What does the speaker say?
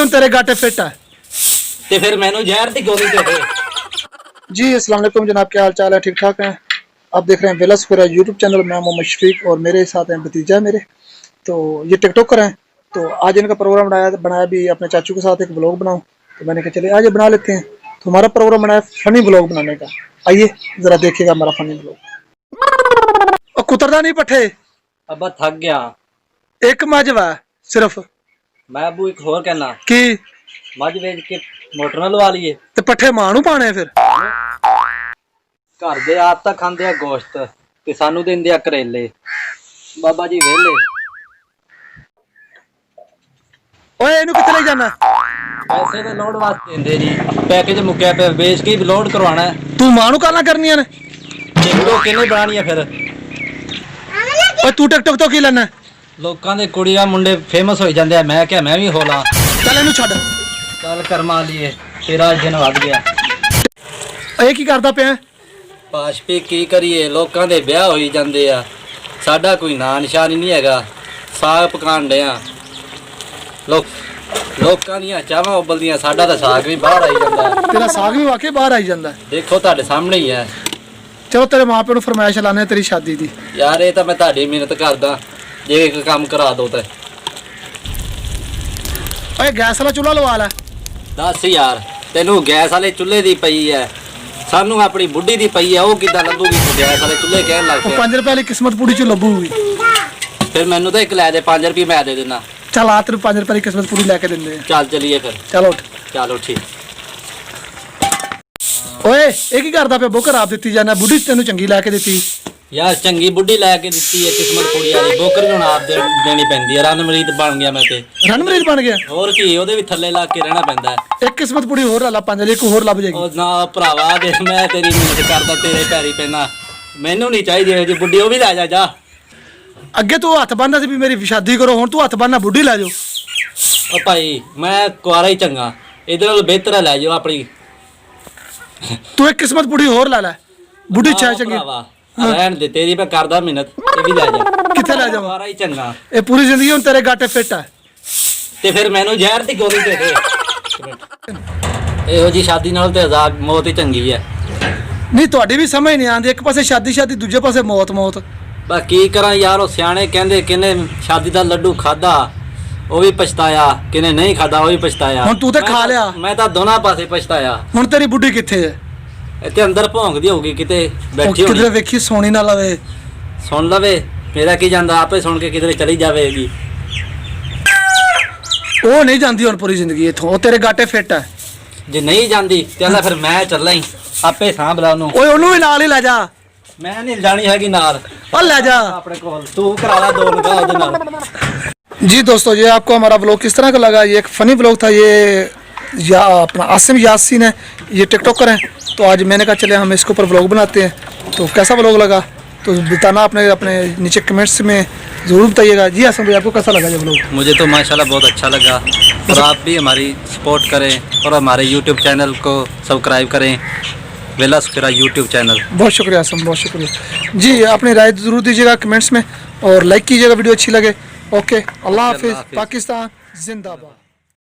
हुण तेरे गाटे फिट है ते फिर मैनू जहर दी गोली दे दे। जी अस्सलाम वालेकुम जनाब, क्या हाल चाल है? ठीक ठाक हैं? आप देख रहे हैं वेला स्क्वायर यूट्यूब चैनल। मैं मोहम्मद शफीक और मेरे साथ हैं भतीजा है मेरे, तो ये टिकटॉकर हैं। तो आज इनका प्रोग्राम बनाया भी अपने चाचू के साथ एक ब्लॉग बनाऊं, तो मैंने कहा चले आज ये बना लेते हैं। तो हमारा प्रोग्राम बनाया फनी ब्लॉग बनाने का। आइए ज़रा देखिएगा हमारा फनी ब्लॉग। और कुतरदा नहीं पट्ठे, अब्बा थक गया। एक मजवा सिर्फ मैं अबू एक होर कहना की मज वेच के मोटर ना लवा लीए ते पट्ठे मां नूं पाने फिर। घर दे आप तां खांदे आ गोश्त ते सानू दिंदे आ करेले। बाबा जी वेले ओए इनू कित्थे ले जाना? पैसे तो लोड वास्ते दिंदे जी, पैकेज मुक्या पे बेच के लोड करवाना है। तू मां नूं गालां करनियां ने? टिकटॉक किने बनानी है फिर? ओए तू टिकटॉक तो की लेना? लोकां दे कुड़ियां मुंडे फेमस हो जांदे आ, मैं क्या मैं भी होला। चल इनू छड्ड। चल करमा लिए तेरा दिन वध गया। ਇਹ ਕੀ ਕਰਦਾ ਪਿਆ? ਪਾਸ਼ਪੀ ਕੀ ਕਰੀਏ, ਲੋਕਾਂ ਦੇ ਵਿਆਹ ਹੋਈ ਜਾਂਦੇ ਆ, ਸਾਡਾ ਕੋਈ ਨਾਂ ਨਿਸ਼ਾਨ ਨਹੀਂ ਹੈਗਾ। ਸਾਗ ਪਕਾਣ ਡਿਆ, ਲੋਕਾਂ ਦੀਆਂ ਚਾਹਾਂ ਉਬਲਦੀਆਂ, ਸਾਡਾ ਤਾਂ ਸਾਗ ਵੀ ਬਾਹਰ ਆਈ ਜਾਂਦਾ। ਤੇਰਾ ਸਾਗ ਵੀ ਵਾਕਈ ਬਾਹਰ ਆਈ ਜਾਂਦਾ। ਦੇਖੋ ਤੁਹਾਡੇ ਸਾਹਮਣੇ ਹੀ ਹੈ। ਚਲੋ ਤੇਰੇ ਮਾਂ ਪਿਓ ਨੂੰ ਫਰਮਾਇਸ਼ ਲਾਣੇ ਤੇਰੀ ਸ਼ਾਦੀ ਦੀ। ਯਾਰ ਇਹ ਤਾਂ ਮੈਂ ਤੁਹਾਡੀ ਮਿਹਨਤ ਕਰਦਾ, ਜੇ ਇੱਕ ਕੰਮ ਕਰਾ ਦੋ ਤਾਂ। ਓਏ ਗੈਸ ਵਾਲਾ ਚੁੱਲ੍ਹਾ ਲਵਾ ਲੈ। ਦੱਸ ਯਾਰ, ਤੈਨੂੰ ਗੈਸ ਵਾਲੇ ਚੁੱਲ੍ਹੇ ਦੀ ਪਈ ਹੈ, ਸਾਨੂੰ ਆਪਣੀ ਬੁੱਢੀ ਦੀ ਪਈ ਹੈ, ਉਹ ਕਿੱਦਾਂ ਲੱਭੂਗੀ? ਗੈਸ ਵਾਲੇ ਚੁੱਲ੍ਹੇ ਕਹਿਣ ਲੱਗ ਪਿਆ। 5 ਰੁਪਏ ਵਾਲੀ ਕਿਸਮਤ ਪੂੜੀ ਚ ਲੱਭੂਗੀ। ਫਿਰ ਮੈਨੂੰ ਤਾਂ ਇੱਕ ਲੈ ਦੇ, 5 ਰੁਪਏ ਮੈਂ ਦੇ ਦੇਣਾ। ਚੱਲ ਆ ਤੈਨੂੰ 5 ਰੁਪਏ ਵਾਲੀ ਕਿਸਮਤ ਪੂੜੀ ਲੈ ਕੇ ਦਿੰਦੇ ਆ। ਚੱਲ ਚਲੀਏ ਫਿਰ। ਚਲ ਉੱਠ। ਚਲੋ ਠੀਕ। ਓਏ ਇਹ ਕੀ ਕਰਦਾ ਪਿਆ? ਬੁੱਕ ਖਰਾਬ ਦਿੱਤੀ ਜਾਂਦਾ। ਬੁੱਢੀ ਤੈਨੂੰ ਚੰਗੀ ਲੈ ਕੇ ਦਿੱਤੀ। ਯਾਰ ਚੰਗੀ ਬੁੱਢੀ ਲੈ ਕੇ ਦਿੱਤੀ ਹੈ ਕਿਸਮਤ ਕੁੜੀ ਵਾਲੀ, ਬੋਕਰ ਵੀ ਹੁਣ ਆਪ ਦੇਣੀ ਪੈਂਦੀ ਹੈ। ਰਣਮਰੀਤ ਬਣ ਗਿਆ ਮੈਂ ਤੇ। ਰਣਮਰੀਤ ਬਣ ਗਿਆ? ਹੋਰ ਕੀ, ਉਹਦੇ ਵੀ ਥੱਲੇ ਲਾ ਕੇ ਰਹਿਣਾ ਪੈਂਦਾ। ਇੱਕ ਕਿਸਮਤ ਪੂੜੀ ਹੋਰ ਲਾ, 5 ਵਾਲੀ ਇੱਕ ਹੋਰ ਲੱਭ ਜਾਏਗੀ। ਉਹ ਨਾ ਭਰਾਵਾ, ਦੇ ਮੈਂ ਤੇਰੀ ਮਿਹਨਤ ਕਰਦਾ, ਤੇਰੇ ਪੈਰੀ ਪੈਣਾ। ਮੈਨੂੰ ਨਹੀਂ ਚਾਹੀਦੀ ਇਹ ਜੀ ਬੁੱਢੀ, ਉਹ ਵੀ ਲੈ ਜਾ। ਅੱਗੇ ਤੂੰ ਹੱਥ ਬੰਨ੍ਹਦਾ ਸੀ ਵੀ ਮੇਰੀ ਸ਼ਾਦੀ ਕਰੋ, ਹੁਣ ਤੂੰ ਹੱਥ ਬੰਨ੍ਹਣਾ ਬੁੱਢੀ ਲੈ ਜਾਓ। ਉਹ ਭਾਈ ਮੈਂ ਕੁਆਰਾ ਹੀ ਚੰਗਾ, ਇਹਦੇ ਨਾਲ ਬਿਹਤਰ ਹੈ ਲੈ ਜਾਓ ਆਪਣੀ। ਤੂੰ ਇੱਕ ਕਿਸਮਤ ਪੂੜੀ ਹੋਰ ਲੈ ਲੈ, ਬੁੱਢੀ ਚਾਹ ਚੰਗੀ। ਭਰਾਵਾ ਰਹਿਣ ਦੇ, ਤੇਰੀ ਮੈਂ ਕਰਦਾ ਮਿਹਨਤ, ਇਹ ਵੀ ਲੈ ਜਾ। ਕਿੱਥੇ ਲੈ ਜਾਵਾਂ? ਕੁਆਰਾ ਹੀ ਚੰਗਾ, ਇਹ ਪੂਰੀ ਜ਼ਿੰਦਗੀ ਹੁਣ ਤੇਰੇ ਗਾਟੇ ਫਿੱਟ ਹੈ। ਤੇ ਫਿਰ ਮੈਨੂੰ ਜ਼ਹਿਰ ਦੀ ਗੋਲੀ ਦੇ ਦੇ। ਇਹੋ ਜੀ ਸ਼ਾਦੀ ਨਾਲ ਤੇ ਆਜ਼ਾਦ ਮੌਤ ਹੀ ਚੰਗੀ ਹੈ। ਨਹੀਂ ਤੁਹਾਡੀ ਵੀ ਸਮਝ ਨਹੀਂ ਆਉਂਦੀ, ਇੱਕ ਪਾਸੇ ਸ਼ਾਦੀ ਦੂਜੇ ਪਾਸੇ ਮੌਤ। ਬਸ ਕੀ ਕਰਾਂ ਯਾਰ, ਉਹ ਸਿਆਣੇ ਕਹਿੰਦੇ ਕਿਨੇ ਸ਼ਾਦੀ ਦਾ ਲੱਡੂ ਖਾਦਾ ਉਹ ਵੀ ਪਛਤਾਇਆ, ਕਿਨੇ ਨਹੀਂ ਖਾਦਾ ਉਹ ਵੀ ਪਛਤਾਇਆ। ਹੁਣ ਤੂੰ ਤੇ ਖਾ ਲਿਆ। ਮੈਂ ਤਾਂ ਦੋਨਾਂ ਪਾਸੇ ਪਛਤਾਇਆ। ਹੁਣ ਤੇਰੀ ਬੁੱਢੀ ਕਿੱਥੇ ਹੈ? ਇੱਥੇ ਅੰਦਰ ਭੌਂਕਦੀ ਹੋਊਗੀ ਕਿਤੇ ਬੈਠੀ ਕਿਧਰੇ ਹੋਣੀ। ਵੇਖੀ ਸੋਣੀ ਨਾ ਲਵੇ। ਸੁਣ ਲਵੇ, ਮੇਰਾ ਕੀ ਜਾਂਦਾ, ਆਪੇ ਸੁਣ ਕੇ ਕਿਧਰੇ ਚਲੀ ਜਾਵੇਗੀ। ਉਹ ਨਹੀਂ ਜਾਂਦੀ ਹੁਣ ਪੂਰੀ ਜ਼ਿੰਦਗੀ ਇੱਥੋਂ, ਉਹ ਤੇਰੇ ਗਾਟੇ ਫਿੱਟ ਹੈ। ਜੇ ਨਹੀਂ ਜਾਂਦੀ ਤੇ ਫਿਰ ਮੈਂ ਚੱਲਾਂ ਹੀ, ਆਪੇ ਸਾਂਭ ਲਾ ਉਹਨੂੰ। ਓਏ ਉਹਨੂੰ ਵੀ ਨਾਲ ਹੀ ਲੈ ਜਾ। ਮੈਂ ਨਹੀਂ ਜਾਣੀ ਹੈਗੀ ਨਾਲ, और ले जा ਆਪਣੇ ਕੋਲ। ਤੂੰ ਕਰਾ ਲਾ 2 ਨਿਕਾਹ ਉਹਦੇ ਨਾਲ। जी दोस्तों, ये आपको हमारा ब्लॉग किस तरह का लगा? ये एक फ़नी ब्लॉग था। ये या अपना आसिम यासीन है, ये टिकटॉकर हैं। तो आज मैंने कहा चले हम इसके ऊपर ब्लॉग बनाते हैं। तो कैसा ब्लॉग लगा तो बताना अपने नीचे कमेंट्स में ज़रूर बताइएगा। जी आसिम भाई, आपको कैसा लगा ये ब्लॉग? मुझे तो माशाल्लाह बहुत अच्छा लगा, और आप भी हमारी सपोर्ट करें और हमारे यूट्यूब चैनल को सब्सक्राइब करें, वेला स्क्वायर यूट्यूब चैनल। बहुत शुक्रिया आसिम, बहुत शुक्रिया जी। अपनी राय ज़रूर दीजिएगा कमेंट्स में और लाइक कीजिएगा वीडियो अच्छी लगे। ओके, अल्लाह हाफिज़। पाकिस्तान जिंदाबाद।